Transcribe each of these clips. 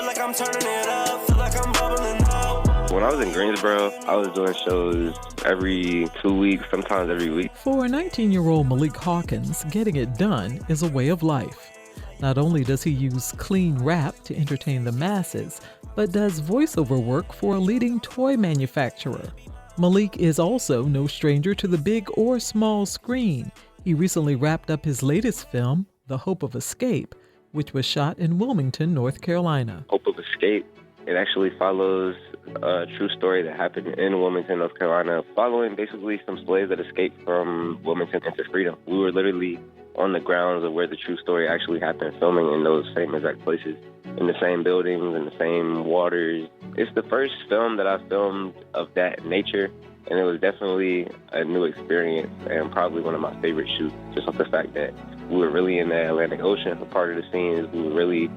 feel like I'm turning it up, feel like I'm bubbling up. When I was in Greensboro, I was doing shows every 2 weeks, sometimes every week. For 19-year-old Malique Hawkins, getting it done is a way of life. Not only does he use clean rap to entertain the masses, but does voiceover work for a leading toy manufacturer. Malique is also no stranger to the big or small screen. He recently wrapped up his latest film, The Hope of Escape, which was shot in Wilmington, North Carolina. Hope of Escape. It actually follows a true story that happened in Wilmington, North Carolina, following basically some slaves that escaped from Wilmington into freedom. We were literally on the grounds of where the true story actually happened, filming in those same exact places, in the same buildings, in the same waters. It's the first film that I filmed of that nature, and it was definitely a new experience and probably one of my favorite shoots, just off the fact that we were really in the Atlantic Ocean for part of the scenes. We were really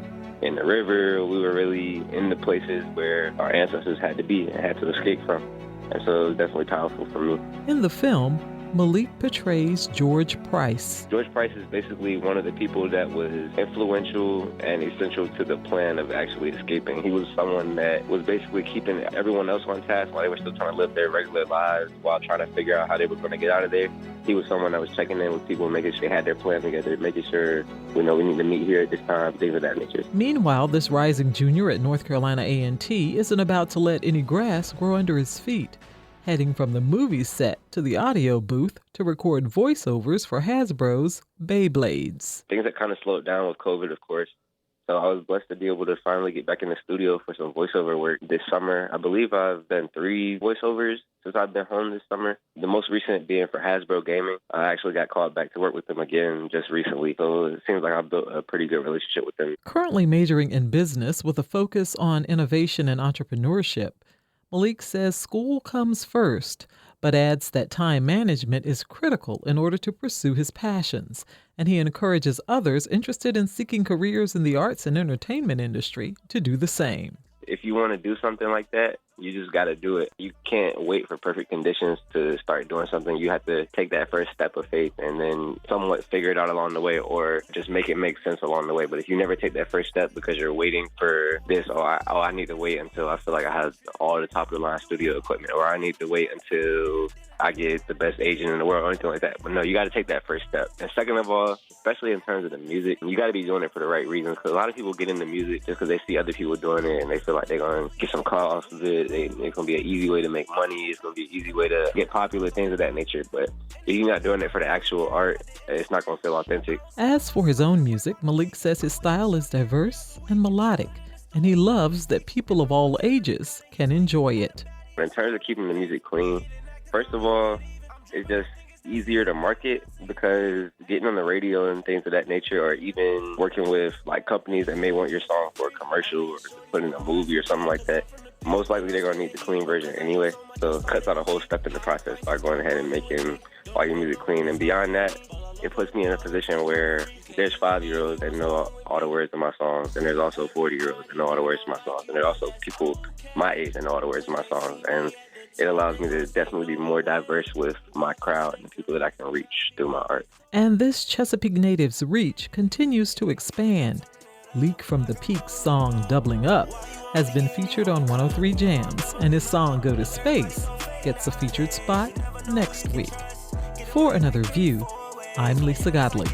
in the river. We were really in the places where our ancestors had to be and had to escape from. And so it was definitely powerful for me. In the film, Malique portrays George Price. George Price is basically one of the people that was influential and essential to the plan of actually escaping. He was someone that was basically keeping everyone else on task while they were still trying to live their regular lives, while trying to figure out how they were going to get out of there. He was someone that was checking in with people, making sure they had their plan together, making sure, we need to meet here at this time, things of that nature. Meanwhile, this rising junior at North Carolina A&T isn't about to let any grass grow under his feet. Heading from the movie set to the audio booth to record voiceovers for Hasbro's Beyblades. Things that kind of slowed down with COVID, of course. So I was blessed to be able to finally get back in the studio for some voiceover work this summer. I believe I've done 3 voiceovers since I've been home this summer. The most recent being for Hasbro Gaming. I actually got called back to work with them again just recently. So it seems like I've built a pretty good relationship with them. Currently majoring in business with a focus on innovation and entrepreneurship, Malique says school comes first, but adds that time management is critical in order to pursue his passions, and he encourages others interested in seeking careers in the arts and entertainment industry to do the same. If you want to do something like that, you just got to do it. You can't wait for perfect conditions to start doing something. You have to take that first step of faith and then somewhat figure it out along the way, or just make it make sense along the way. But if you never take that first step because you're waiting for this, I need to wait until I feel like I have all the top of the line studio equipment, or I need to wait until I get the best agent in the world or anything like that. But no, you got to take that first step. And second of all, especially in terms of the music, you got to be doing it for the right reasons, because a lot of people get into music just because they see other people doing it and they feel like they're going to get some clout off of it. It's going to be an easy way to make money. It's going to be an easy way to get popular, things of that nature. But if you're not doing it for the actual art, it's not going to feel authentic. As for his own music, Malique says his style is diverse and melodic, and he loves that people of all ages can enjoy it. In terms of keeping the music clean, first of all, it's just easier to market, because getting on the radio and things of that nature, or even working with like companies that may want your song for a commercial or to put in a movie or something like that, most likely they're going to need the clean version anyway. So it cuts out a whole step in the process by going ahead and making all your music clean. And beyond that, it puts me in a position where there's 5-year-olds that know all the words of my songs, and there's also 40-year-olds that know all the words of my songs, and there's also people my age that know all the words of my songs. And it allows me to definitely be more diverse with my crowd and the people that I can reach through my art. And this Chesapeake native's reach continues to expand. Leak from the Peaks song Doubling Up has been featured on 103 Jams, and his song Go to Space gets a featured spot next week. For Another View, I'm Lisa Godley.